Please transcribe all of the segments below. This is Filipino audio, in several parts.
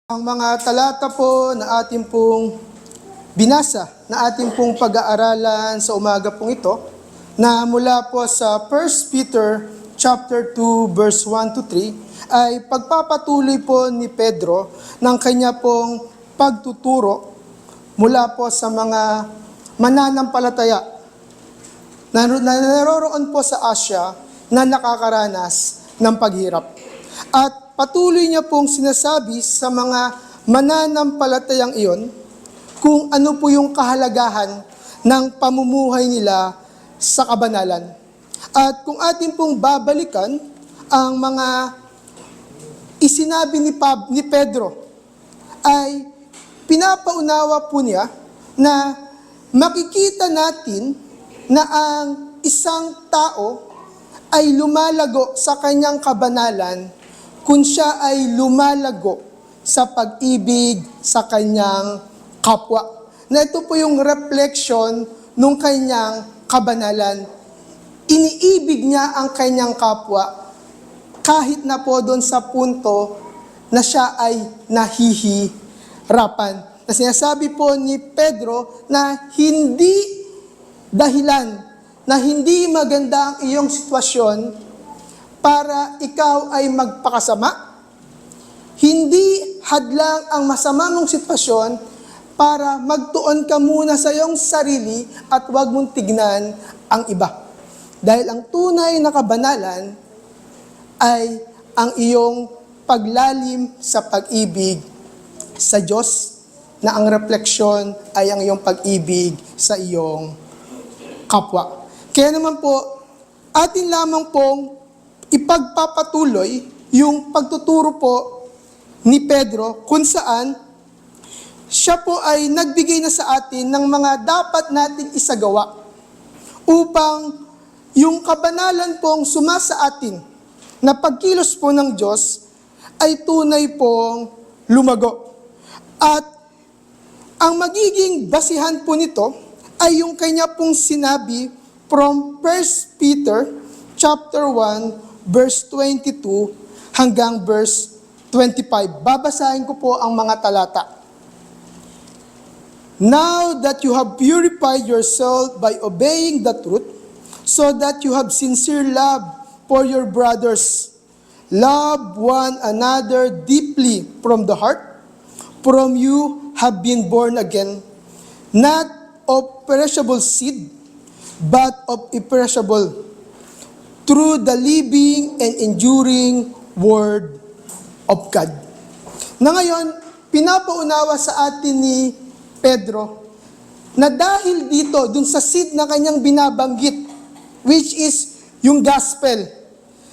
Ang mga talata po na ating pong binasa, na ating pong pag-aaralan sa umaga pong ito, na mula po sa 1 Peter chapter 2 verse 1 to 3, ay pagpapatuloy po ni Pedro ng kanya pong pagtuturo mula po sa mga mananampalataya na naroroon po sa Asia na nakakaranas ng paghirap. At patuloy niya pong sinasabi sa mga mananampalatayang iyon kung ano po yung kahalagahan ng pamumuhay nila sa kabanalan. At kung atin pong babalikan ang mga isinabi ni Pedro, ay pinapaunawa po niya na makikita natin na ang isang tao ay lumalago sa kanyang kabanalan kung siya ay lumalago sa pag-ibig sa kanyang kapwa. Na ito po yung reflection ng kanyang kabanalan. Iniibig niya ang kanyang kapwa kahit na po doon sa punto na siya ay nahihirapan. Na sinasabi po ni Pedro na hindi dahilan, na hindi maganda ang iyong sitwasyon para ikaw ay magpakasama. Hindi hadlang ang masama mong sitwasyon para magtuon ka muna sa iyong sarili at huwag mong tignan ang iba. Dahil ang tunay na kabanalan ay ang iyong paglalim sa pag-ibig sa Diyos, na ang refleksyon ay ang iyong pag-ibig sa iyong kapwa. Kaya naman po, atin lamang pong ipagpapatuloy yung pagtuturo po ni Pedro kung saan siya po ay nagbigay na sa atin ng mga dapat natin isagawa upang yung kabanalan pong sumasa atin na pagkilos po ng Diyos ay tunay pong lumago. At ang magiging basihan po nito ay yung kanya pong sinabi from 1 Peter chapter 1 verse 22 hanggang verse 25. Babasahin ko po ang mga talata. Now that you have purified yourself by obeying the truth, so that you have sincere love for your brothers, love one another deeply from the heart, from you have been born again, not of perishable seed, but of imperishable, through the living and enduring Word of God. Na ngayon, pinapaunawa sa atin ni Pedro na dahil dito, dun sa seed na kanyang binabanggit, which is yung gospel,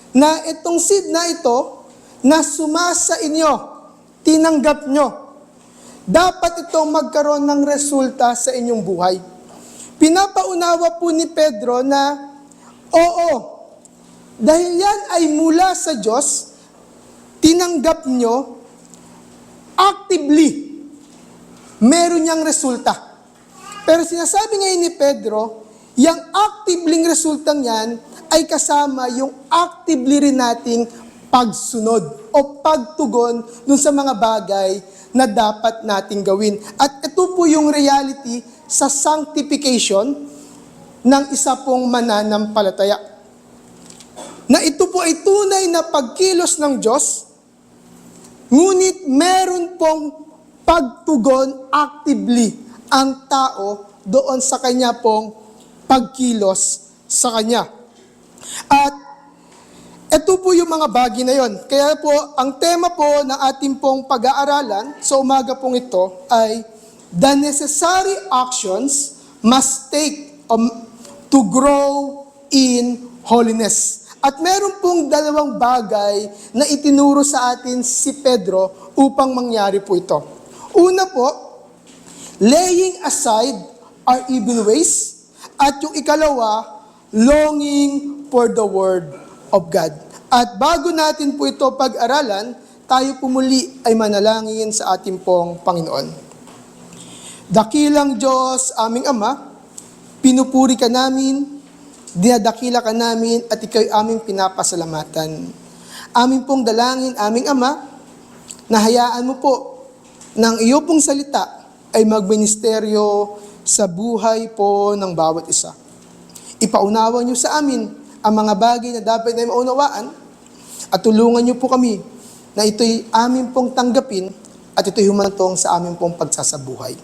na itong seed na ito, na sumasa inyo, tinanggap nyo, dapat itong magkaroon ng resulta sa inyong buhay. Pinapaunawa po ni Pedro na, oo, dahil yan ay mula sa Diyos, tinanggap nyo, actively, meron niyang resulta. Pero sinasabi ngayon ni Pedro, yung actively resultang yan ay kasama yung actively rin nating pagsunod o pagtugon dun sa mga bagay na dapat nating gawin. At ito po yung reality sa sanctification ng isa pong mananampalataya. Na ito po ay tunay na pagkilos ng Diyos, ngunit meron pong pagtugon actively ang tao doon sa kanya pong pagkilos sa kanya. At ito po yung mga bagay na yon. Kaya po, ang tema po ng ating pong pag-aaralan sa umaga pong ito ay the necessary actions must take to grow in holiness. At meron pong dalawang bagay na itinuro sa atin si Pedro upang mangyari po ito. Una po, laying aside our evil ways. At yung ikalawa, longing for the Word of God. At bago natin po ito pag-aralan, tayo po muli ay manalangin sa ating pong Panginoon. Dakilang Diyos, aming Ama, pinupuri ka namin, dinadakila ka namin at ikaw'y aming pinapasalamatan. Amin pong dalangin, aming Ama, na hayaan mo po ng iyo pong salita ay magministeryo sa buhay po ng bawat isa. Ipaunawa niyo sa amin ang mga bagay na dapat na maunawaan at tulungan niyo po kami na ito'y amin pong tanggapin at ito'y humantong sa amin pong pagsasabuhay.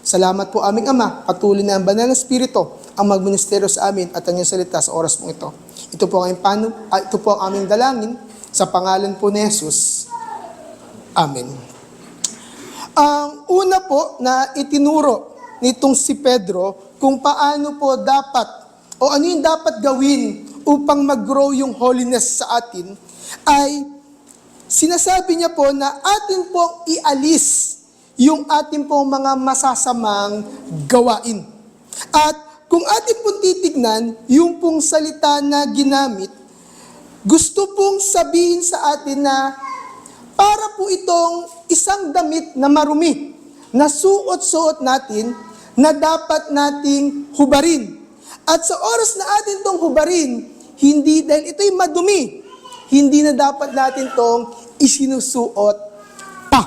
Salamat po aming Ama, patuloy na ang banal na Espiritu ang magministeryo sa amin at ang iyong salita sa oras mong ito. Ito po ang aming dalangin sa pangalan po ni Jesus. Amen. Ang una po na itinuro nitong si Pedro kung paano po dapat o ano yung dapat gawin upang mag-grow yung holiness sa atin ay sinasabi niya po na atin pong ialis yung ating pong mga masasamang gawain. At kung atin pong titignan, yung pong salita na ginamit, gusto pong sabihin sa atin na para po itong isang damit na marumi, na suot-suot natin, na dapat nating hubarin. At sa oras na atin tong hubarin, hindi dahil ito'y madumi, hindi na dapat natin tong isinusuot pa.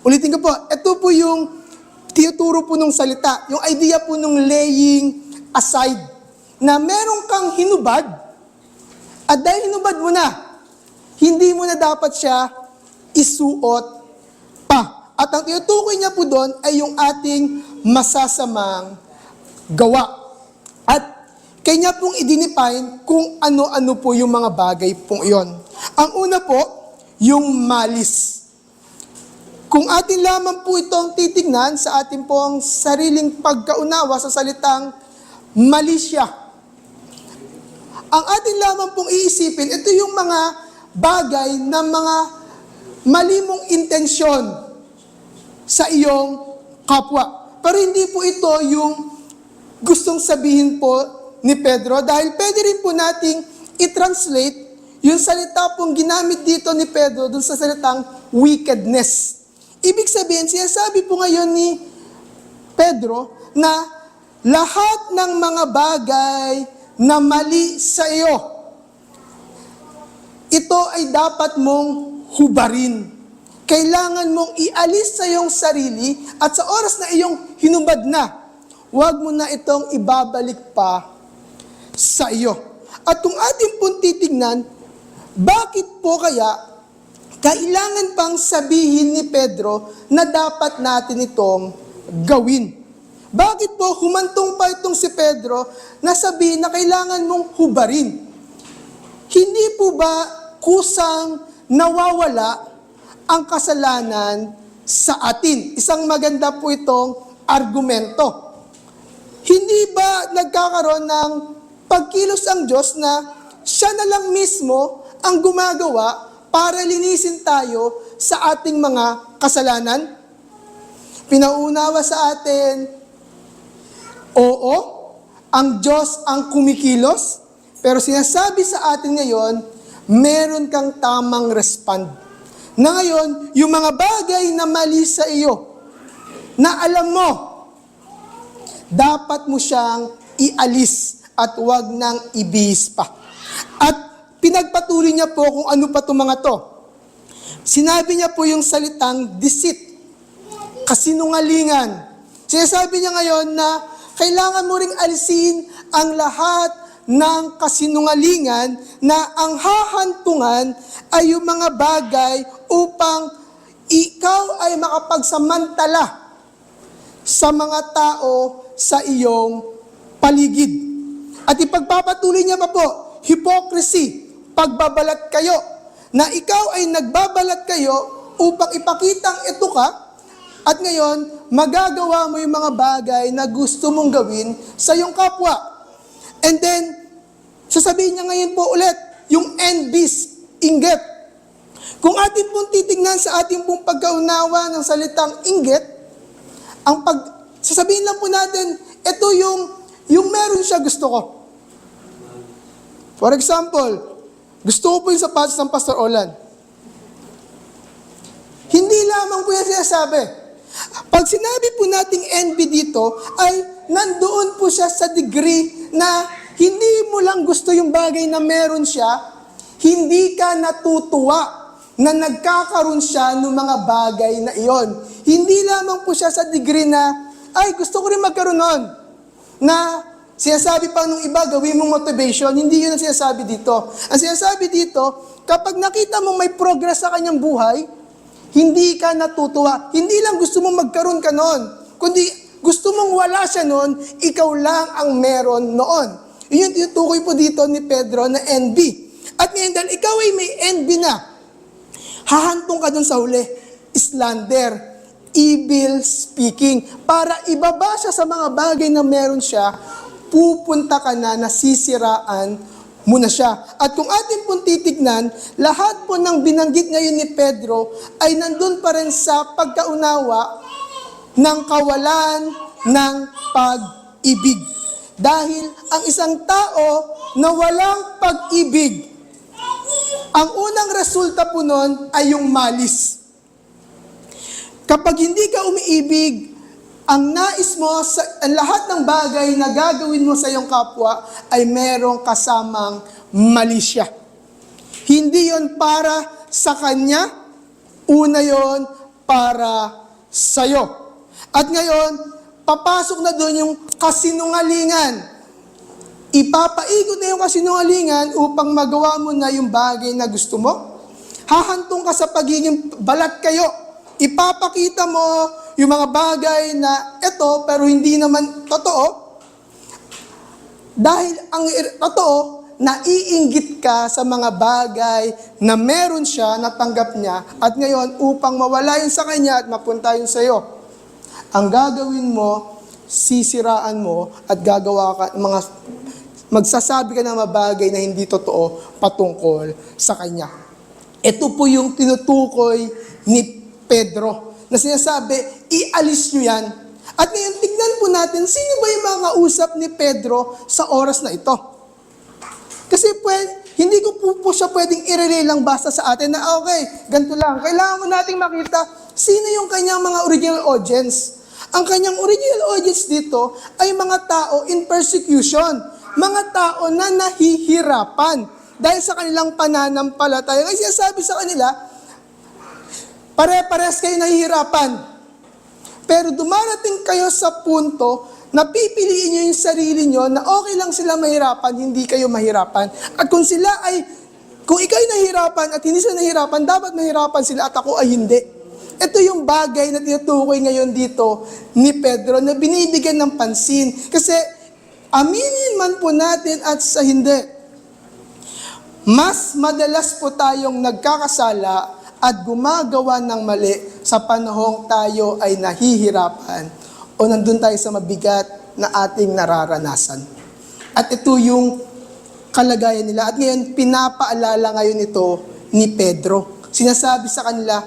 Ulitin ko po, ito po yung tinuturo po ng salita, yung idea po ng laying aside, na meron kang hinubad, at dahil hinubad mo na, hindi mo na dapat siya isuot pa. At ang tinutukoy niya po doon ay yung ating masasamang gawa. At kanya pong i-define kung ano-ano po yung mga bagay pong iyon. Ang una po, yung malis. Kung atin lamang po itong titignan sa ating pong sariling pagkaunawa sa salitang malisya, ang atin lamang pong iisipin, ito yung mga bagay na mga malimong intensyon sa iyong kapwa. Pero hindi po ito yung gustong sabihin po ni Pedro dahil pwede rin po nating i-translate yung salita pong ginamit dito ni Pedro dun sa salitang wickedness. Ibig sabihin, sinasabi po ngayon ni Pedro na lahat ng mga bagay na mali sa iyo, ito ay dapat mong hubarin. Kailangan mong ialis sa iyong sarili at sa oras na iyong hinubad na, huwag mo na itong ibabalik pa sa iyo. At kung ating pong titignan, bakit po kaya kailangan pang sabihin ni Pedro na dapat natin itong gawin? Bakit po humantong pa itong si Pedro na sabihin na kailangan mong hubarin? Hindi po ba kusang nawawala ang kasalanan sa atin? Isang maganda po itong argumento. Hindi ba nagkakaroon ng pagkilos ang Diyos na siya na lang mismo ang gumagawa para linisin tayo sa ating mga kasalanan? Pinaunawa sa atin, oo, ang Diyos ang kumikilos, pero sinasabi sa atin ngayon, meron kang tamang respond. Na ngayon, yung mga bagay na mali sa iyo, na alam mo, dapat mo siyang ialis at huwag nang ibihis pa. At pinagpatuloy niya po kung ano pa itong mga to. Sinabi niya po yung salitang deceit, kasinungalingan. Sinasabi niya ngayon na kailangan mo ring alisin ang lahat ng kasinungalingan na ang hahantungan ay yung mga bagay upang ikaw ay makapagsamantala sa mga tao sa iyong paligid. At ipagpapatuloy niya pa po, hypocrisy, pagbabalat kayo, na ikaw ay nagbabalat kayo upang ipakitang ito ka, at ngayon, magagawa mo yung mga bagay na gusto mong gawin sa iyong kapwa. And then, sasabihin niya ngayon po ulit, yung envies, inggit. Kung atin pong titignan sa ating pong pagkaunawa ng salitang inggit, sasabihin lang po natin, ito yung meron siya gusto ko. For example, gusto ko po yung sapatos ng Pastor Olan. Hindi lamang po yan sinasabi. Pag sinabi po nating envy dito, ay nandoon po siya sa degree na hindi mo lang gusto yung bagay na meron siya, hindi ka natutuwa na nagkakaroon siya ng mga bagay na iyon. Hindi lamang po siya sa degree na, ay, gusto ko rin magkaroon nun. Na sinasabi pa nung iba, gawin mong motivation. Hindi yun ang sinasabi dito. Ang sinasabi dito, kapag nakita mong may progress sa kanyang buhay, hindi ka natutuwa. Hindi lang gusto mong magkaroon ka nun, kundi gusto mong wala siya nun, ikaw lang ang meron noon. Yun yung tinutukoy po dito ni Pedro na envy. At ngayon, dahil ikaw ay may envy na, hahantong ka dun sa huli, slander, evil speaking. Para ibaba siya sa mga bagay na meron siya, pupunta ka na, nasisiraan mo na siya. At kung atin pong titignan, lahat po ng binanggit ngayon ni Pedro ay nandun pa rin sa pagkaunawa ng kawalan ng pag-ibig. Dahil ang isang tao na walang pag-ibig, ang unang resulta po nun ay yung malis. Kapag hindi ka umiibig, ang nais mo, ang lahat ng bagay na gagawin mo sa iyong kapwa ay merong kasamang mali siya. Hindi yon para sa kanya, una yon para sa'yo. At ngayon, papasok na doon yung kasinungalingan. Ipapaikot na yung kasinungalingan upang magawa mo na yung bagay na gusto mo. Hahantong ka sa pagiging balat kayo. Ipapakita mo yung mga bagay na ito pero hindi naman totoo. Dahil ang totoo, naiinggit ka sa mga bagay na meron siya, natanggap niya, at ngayon upang mawala yun sa kanya at mapunta yun sa iyo, ang gagawin mo, sisiraan mo at gagawa ka magsasabi ka ng mga bagay na hindi totoo patungkol sa kanya. Ito po yung tinutukoy ni Pedro na sinasabi, ialis nyo yan. At ngayon, tignan po natin, sino ba yung mga kausap ni Pedro sa oras na ito? Kasi hindi ko po siya pwedeng i-relay lang basta sa atin na okay, ganito lang. Kailangan mo nating makita sino yung kanyang mga original audience. Ang kanyang original audience dito ay mga tao in persecution. Mga tao na nahihirapan dahil sa kanilang pananampalataya. Kasi sinasabi sa kanila, pare-pares kayo nahihirapan. Pero dumarating kayo sa punto na pipiliin nyo yung sarili nyo na okay lang sila mahirapan, hindi kayo mahirapan. At kung ikaw ay nahihirapan at hindi sila nahihirapan, dapat mahirapan sila at ako ay hindi. Ito yung bagay na tinutukoy ngayon dito ni Pedro na binibigyan ng pansin. Kasi aminin man po natin at sa hindi, mas madalas po tayong nagkakasala at gumagawa ng mali sa panahong tayo ay nahihirapan o nandun tayo sa mabigat na ating nararanasan. At ito yung kalagayan nila. At ngayon, pinapaalala ngayon ito ni Pedro. Sinasabi sa kanila,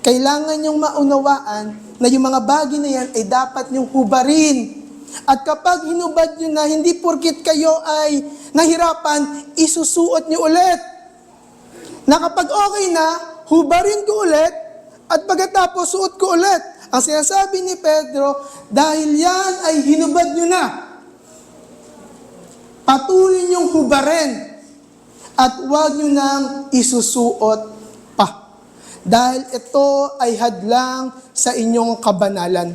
kailangan niyong maunawaan na yung mga bagay na yan ay dapat niyong hubarin. At kapag hinubad niyo na, hindi porkit kayo ay nahirapan, isusuot niyo ulit. Na kapag okay na, hubarin ko ulit, at pagkatapos suot ko ulit. Ang sinasabi ni Pedro, dahil yan ay hinubad niyo na, patuloy niyong hubarin, at huwag niyo nang isusuot pa. Dahil ito ay hadlang sa inyong kabanalan.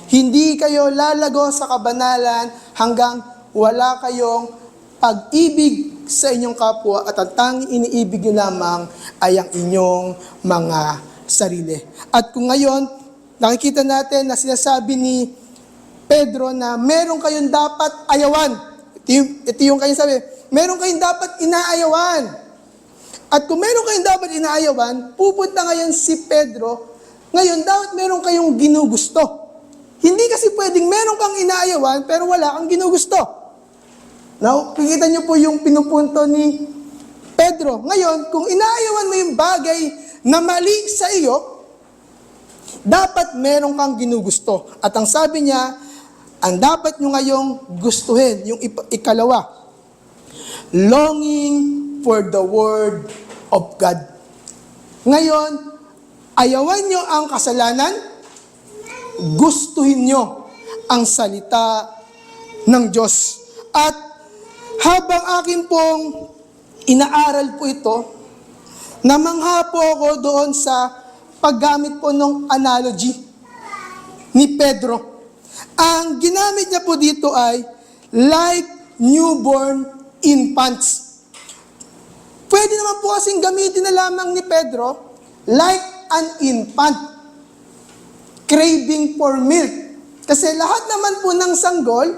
Hindi kayo lalago sa kabanalan hanggang wala kayong pag-ibig sa inyong kapwa at ang tanging iniibig nyo lamang ay ang inyong mga sarili. At kung ngayon, nakikita natin na sinasabi ni Pedro na meron kayong dapat ayawan. Ito yung kanyang sabi, meron kayong dapat inaayawan. At kung meron kayong dapat inaayawan, pupunta ngayon si Pedro, ngayon dapat meron kayong ginugusto. Hindi kasi pwedeng meron kang inaayawan pero wala kang ginugusto. Now, kikita niyo po yung pinupunto ni Pedro. Ngayon, kung inaayawan mo yung bagay na mali sa iyo, dapat meron kang ginugusto. At ang sabi niya, ang dapat nyo ngayong gustuhin, yung ikalawa, longing for the Word of God. Ngayon, ayawan nyo ang kasalanan, gustuhin nyo ang salita ng Diyos. At habang akin pong inaaral po ito, namangha po ako doon sa paggamit po ng analogy. ni Pedro. Ang ginamit niya po dito ay like newborn infants. Pwede naman po kasing gamitin na lamang ni Pedro like an infant craving for milk. Kasi lahat naman po ng sanggol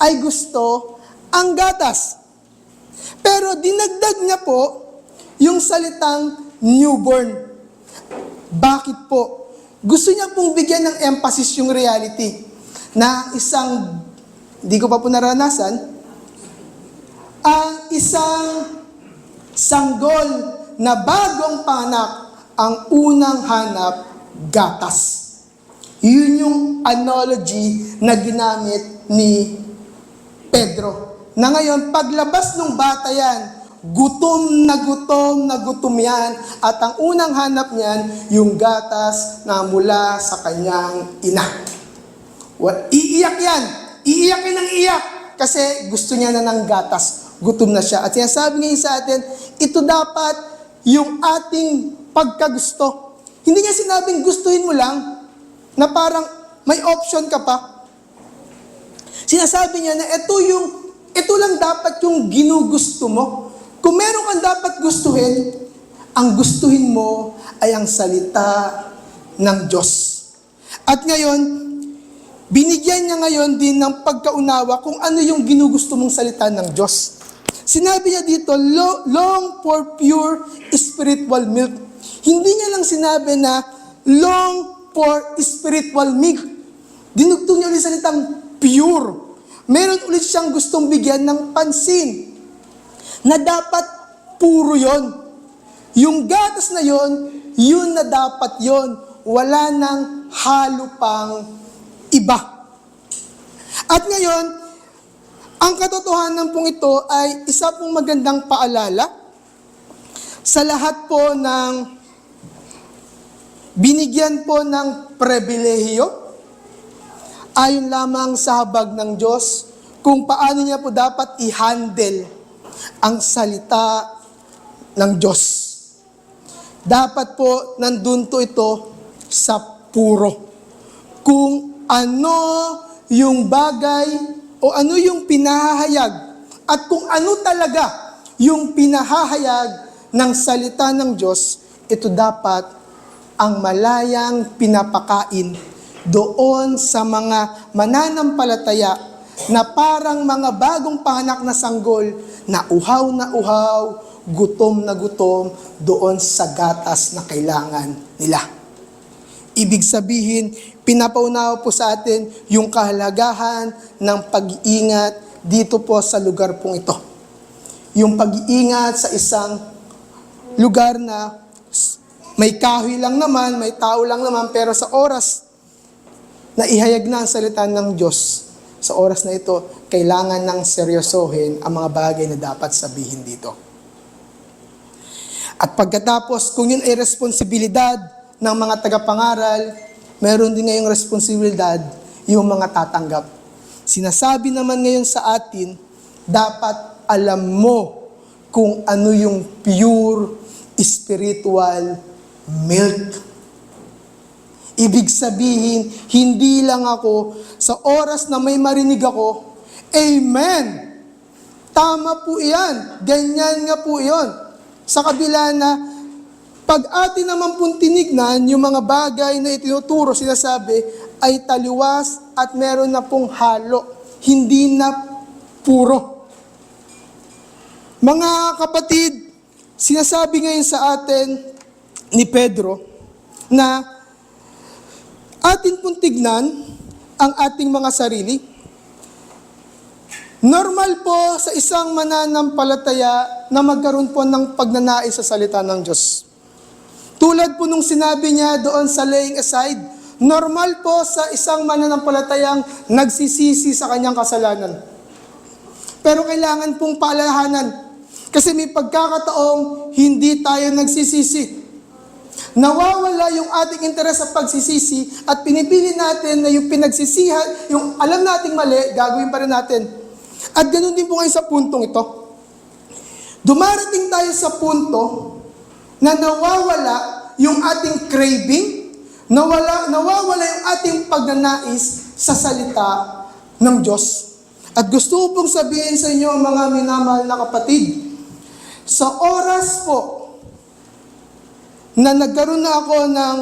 ay gusto ang gatas. Pero dinagdag niya po yung salitang newborn. Bakit po? Gusto niya pong bigyan ng emphasis yung reality na isang, di ko pa po naranasan, ang isang sanggol na bagong panak ang unang hanap, gatas. Yun yung analogy na ginamit ni Pedro. Na ngayon, paglabas ng bata yan, gutom na gutom yan. At ang unang hanap niyan, yung gatas na mula sa kanyang ina. Iiyak yan. Iiyak yan ng iyak. Kasi gusto niya na ng gatas. Gutom na siya. At sinasabi ngayon sa atin, ito dapat yung ating pagkagusto. Hindi niya sinabing gustuhin mo lang, na parang may option ka pa. Sinasabi niya na ito lang dapat yung ginugusto mo. Kung meron kang dapat gustuhin, ang gustuhin mo ay ang salita ng Diyos. At ngayon, binigyan niya ngayon din ng pagkaunawa kung ano yung ginugusto mong salita ng Diyos. Sinabi niya dito, long for pure spiritual milk. Hindi niya lang sinabi na long for spiritual milk. Dinugtong niya ulit salitang pure. Meron ulit siyang gustong bigyan ng pansin na dapat puro yon. Yung gatas na yon, yun na dapat yon. Wala nang halo pang iba. At ngayon, ang katotohanan pong ito ay isa pong magandang paalala sa lahat po ng binigyan po ng pribilehiyo ayon lamang sa habag ng Diyos kung paano niya po dapat i-handle ang salita ng Diyos. Dapat po nandun to ito sa puro. Kung ano yung bagay o ano yung pinahahayag at kung ano talaga yung pinahahayag ng salita ng Diyos, ito dapat ang malayang pinapakain doon sa mga mananampalataya na parang mga bagong panganak na sanggol na uhaw, gutom na gutom doon sa gatas na kailangan nila. Ibig sabihin, pinapaunawa po sa atin yung kahalagahan ng pag-iingat dito po sa lugar pong ito. Yung pag-iingat sa isang lugar na may kahoy lang naman, may tao lang naman, pero sa oras na ihayag na ang salita ng Diyos, sa oras na ito, kailangan ng seryosohin ang mga bagay na dapat sabihin dito. At pagkatapos, kung yun ay responsibilidad ng mga tagapangaral, meron din ngayong responsibilidad yung mga tatanggap. Sinasabi naman ngayon sa atin, dapat alam mo kung ano yung pure spiritual milk. Ibig sabihin, hindi lang ako, sa oras na may marinig ako, amen! Tama po iyan. Ganyan nga po iyon. Sa kabila na, pag atin naman pong tinignan, yung mga bagay na itinuturo, sinasabi, ay taliwas at meron na pong halo. Hindi na puro. Mga kapatid, sinasabi ngayon sa atin ni Pedro na atin pong tignan ang ating mga sarili. Normal po sa isang mananampalataya na magkaroon po ng pagnanais sa salita ng Diyos. Tulad po nung sinabi niya doon sa laying aside, normal po sa isang mananampalatayang nagsisisi sa kanyang kasalanan. Pero kailangan pong paalalahanan kasi may pagkakataong hindi tayo nagsisisi. Nawawala yung ating interes sa pagsisisi at pinipili natin na yung pinagsisihan, yung alam nating mali, gagawin pa rin natin. At ganun din po ngayon sa puntong ito. Dumarating tayo sa punto na nawawala yung ating craving, nawawala yung ating pagnanais sa salita ng Diyos. At gusto ko pong sabihin sa inyo, mga minamahal na kapatid, sa oras po na nagkaroon na ako ng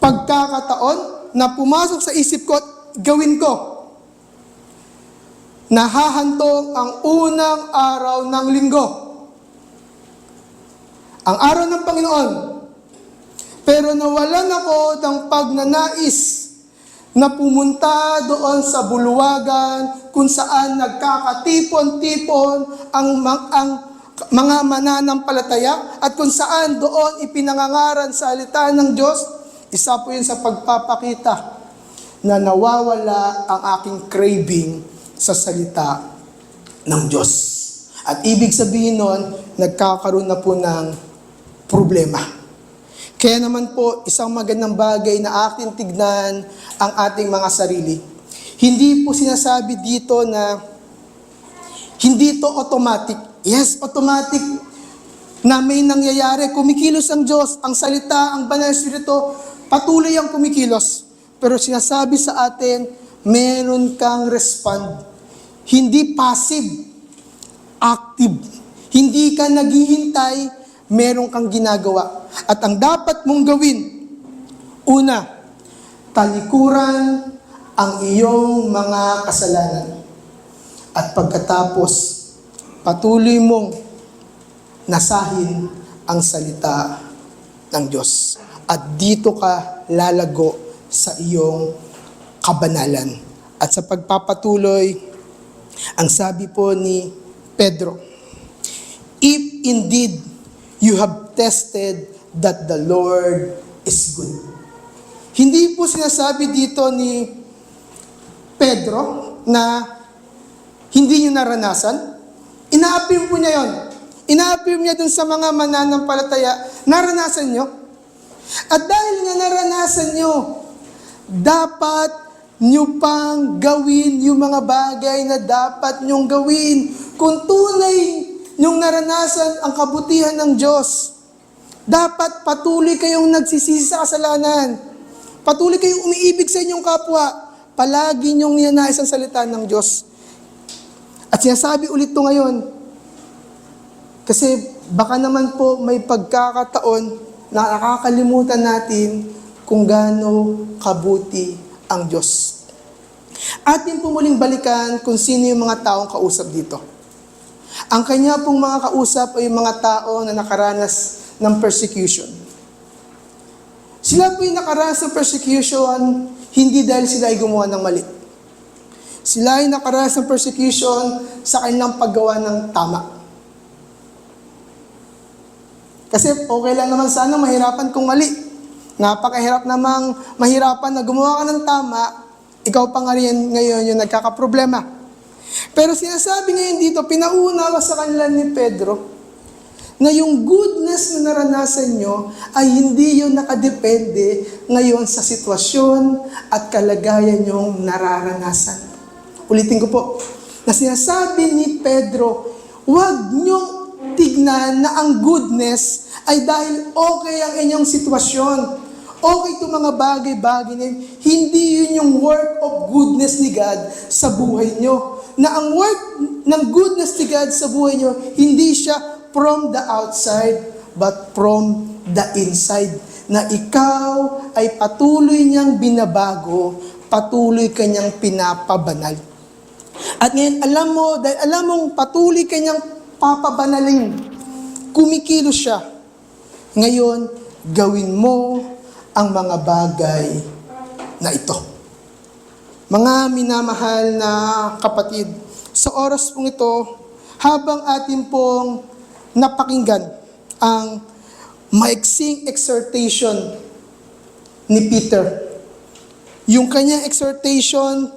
pagkakataon na pumasok sa isip ko at gawin ko, nahahantong ang unang araw ng linggo. Ang araw ng Panginoon. Pero nawalan ako ng pagnanais na pumunta doon sa bulwagan kung saan nagkakatipon-tipon ang mga mananampalataya at kung saan doon ipinangangaral sa salita ng Diyos. Isa po yun sa pagpapakita na nawawala ang aking craving sa salita ng Diyos. At ibig sabihin nun, nagkakaroon na po ng problema. Kaya naman po, isang magandang bagay na ating tignan ang ating mga sarili. Hindi po sinasabi dito na hindi to automatic. Yes, automatic na may nangyayari. Kumikilos ang Diyos, ang salita, ang banal na Espiritu, patuloy ang kumikilos. Pero sinasabi sa atin, meron kang respond. Hindi passive, active. Hindi ka naghihintay, meron kang ginagawa. At ang dapat mong gawin, una, talikuran ang iyong mga kasalanan. At pagkatapos, patuloy mong nasahin ang salita ng Diyos. At dito ka lalago sa iyong kabanalan. At sa pagpapatuloy, ang sabi po ni Pedro, if indeed you have tested that the Lord is good. Hindi po sinasabi dito ni Pedro na hindi niyo naranasan. Ina-affirm po niya yon. Ina-affirm niya dun sa mga mananampalataya, naranasan niyo. At dahil nga naranasan niyo, dapat niyo pang gawin yung mga bagay na dapat niyong gawin. Kung tunay niyong naranasan ang kabutihan ng Diyos, dapat patuloy kayong nagsisisi sa kasalanan. Patuloy kayong umiibig sa inyong kapwa. Palagi niyong ninanais ang salita ng Diyos. At sinasabi ulit ito ngayon, kasi baka naman po may pagkakataon na nakakalimutan natin kung gaano kabuti ang Diyos. Atin po muling balikan kung sino yung mga taong kausap dito. Ang kanya pong mga kausap ay yung mga tao na nakaranas ng persecution. Sila po yung nakaranas ng persecution, hindi dahil sila ay gumawa ng mali. Sila ay nakaranas ng persecution sa kanilang paggawa ng tama. Kasi okay lang naman sana mahirapan kung mali. Napakahirap namang mahirapan na gumawa ka ng tama, ikaw pa nga rin ngayon yung nagkakaproblema. Pero sinasabi ngayon dito, pinauuna sa kanila ni Pedro, na yung goodness na naranasan nyo ay hindi yun nakadepende ngayon sa sitwasyon at kalagayan nyong nararanasan. Ulitin ko po, na sinasabi ni Pedro, huwag nyong tignan na ang goodness ay dahil okay ang inyong sitwasyon. Okay itong mga bagay-bagay na yun. Hindi yun yung work of goodness ni God sa buhay nyo. Na ang work ng goodness ni God sa buhay nyo, hindi siya from the outside, but from the inside. Na ikaw ay patuloy niyang binabago, patuloy kanyang pinapabanal. At ngayon, alam mo, dahil alam mong patuloy kanyang papabanalin, kumikilos siya. Ngayon, gawin mo ang mga bagay na ito. Mga minamahal na kapatid, sa oras pong ito, habang atin pong napakinggan ang maiksing exhortation ni Peter. Yung kanyang exhortation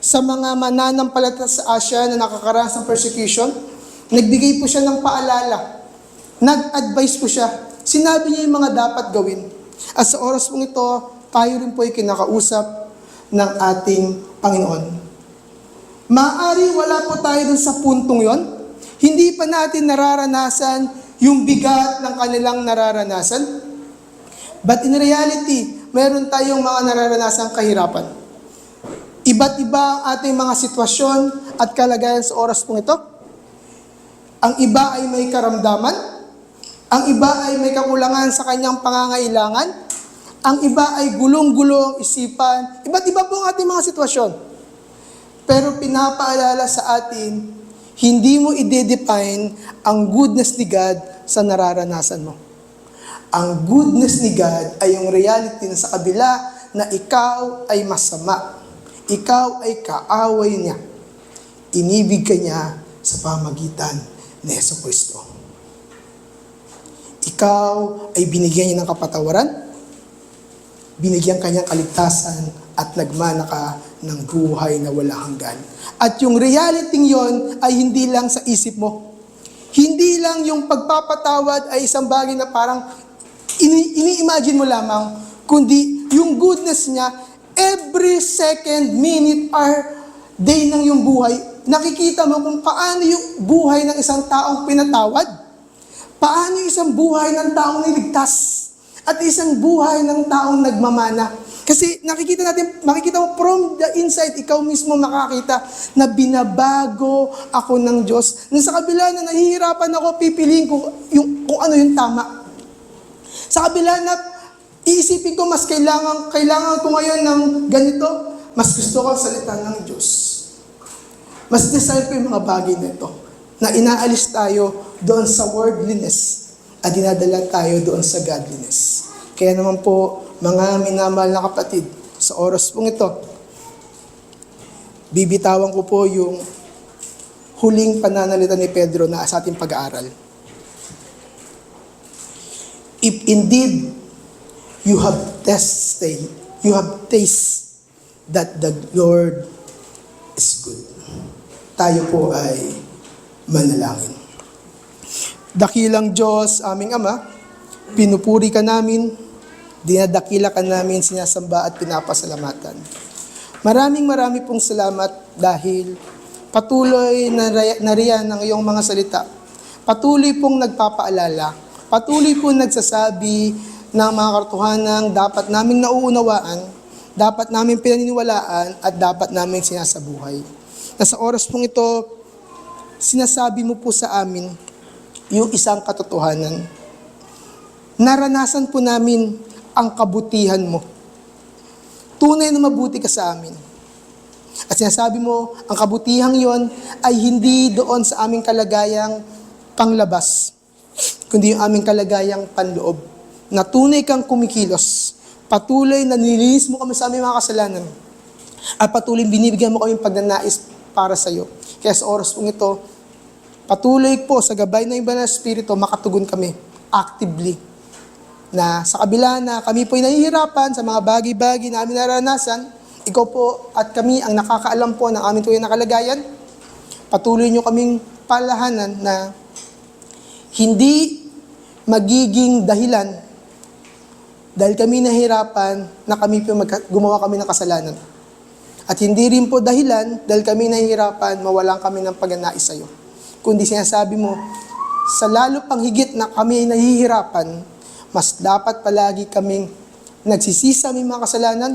sa mga mananampalataya sa Asia na nakakaranas ng persecution, nagbigay po siya ng paalala. Nag-advise po siya. Sinabi niya yung mga dapat gawin. At sa oras pong ito, tayo rin po ay kinakausap ng ating Panginoon. Maaari wala po tayo dun sa puntong yon. Hindi pa natin nararanasan yung bigat ng kanilang nararanasan. But in reality, meron tayong mga nararanasang kahirapan. Iba't iba ang ating mga sitwasyon at kalagayan sa oras pong ito. Ang iba ay may karamdaman. Ang iba ay may kakulangan sa kanyang pangangailangan. Ang iba ay gulong-gulo ang isipan. Iba't iba po ang ating mga sitwasyon. Pero pinapaalala sa atin, hindi mo i-define ang goodness ni God sa nararanasan mo. Ang goodness ni God ay yung reality na sa kabila na ikaw ay masama. Ikaw ay kaaway niya. Inibig ka niya sa pamagitan ni Jesucristo. Ikaw ay binigyan niya ng kapatawaran, binigyan ka niyang kaligtasan, at nagmana ka ng buhay na wala hanggan. At yung reality yon ay hindi lang sa isip mo. Hindi lang yung pagpapatawad ay isang bagay na parang ini-imagine mo lamang, kundi yung goodness niya, every second, minute, hour, day ng yung buhay, nakikita mo kung paano yung buhay ng isang taong pinatawad, paano yung isang buhay ng taong niligtas, at isang buhay ng taong nagmamana. Kasi makikita mo from the inside, ikaw mismo makakita na binabago ako ng Diyos. Nung sa kabila na nahihirapan ako, pipiliin ko kung ano yung tama. Sa kabila na iisipin ko, mas kailangan ko ngayon ng ganito, mas gusto ko ang salita ng Diyos. Mas desire ko yung mga bagay na ito, na inaalis tayo doon sa worldliness at dinadala tayo doon sa godliness. Kaya naman po, mga minamahal na kapatid, sa oras pong ito, bibitawan ko po yung huling pananalita ni Pedro na sa ating pag-aaral. If indeed you have tasted that the Lord is good. Tayo po ay manalangin. Dakilang Diyos, aming Ama, pinupuri ka namin, dinadakila ka namin, sinasamba at pinapasalamatan. Maraming pong salamat dahil patuloy na nariyan ng iyong mga salita. Patuloy pong nagpapaalala. Patuloy pong nagsasabi ng mga katotohanang dapat naming nauunawaan, dapat naming pinaniniwalaan, at dapat naming sinasabuhay. Na sa oras pong ito, sinasabi mo po sa amin yung isang katotohanan. Naranasan po namin ang kabutihan mo. Tunay na mabuti ka sa amin. At sinasabi mo, ang kabutihang yon ay hindi doon sa aming kalagayang panglabas, kundi yung aming kalagayang panloob. Na tunay kang kumikilos. Patuloy na nilinis mo kami sa aming mga kasalanan. At patuloy binibigyan mo kami pagnanais para sa iyo. Kaya sa oras pong ito, patuloy po sa gabay ng Banal na Espiritu, makatugon kami actively. Na sa kabila na kami po'y nahihirapan sa mga bagay-bagay na aming naranasan, ikaw po at kami ang nakakaalam po ng aming tunay na kalagayan. Patuloy nyo kaming palahanan na hindi magiging dahilan dahil kami nahihirapan na kami po gumawa kami ng kasalanan. At hindi rin po dahilan dahil kami nahihirapan, mawalan kami ng pagnanais sa iyo. Kundi sinasabi mo, sa lalo pang higit na kami ay nahihirapan, mas dapat palagi kaming nagsisisa ng mga kasalanan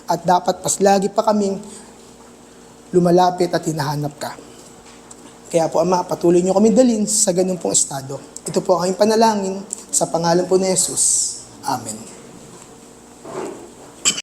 at dapat mas lagi pa kaming lumalapit at hinahanap ka. Kaya po, Ama, patuloy niyo kami dalhin sa ganun pong estado. Ito po ang aming panalangin sa pangalan po ni Jesus. Amen.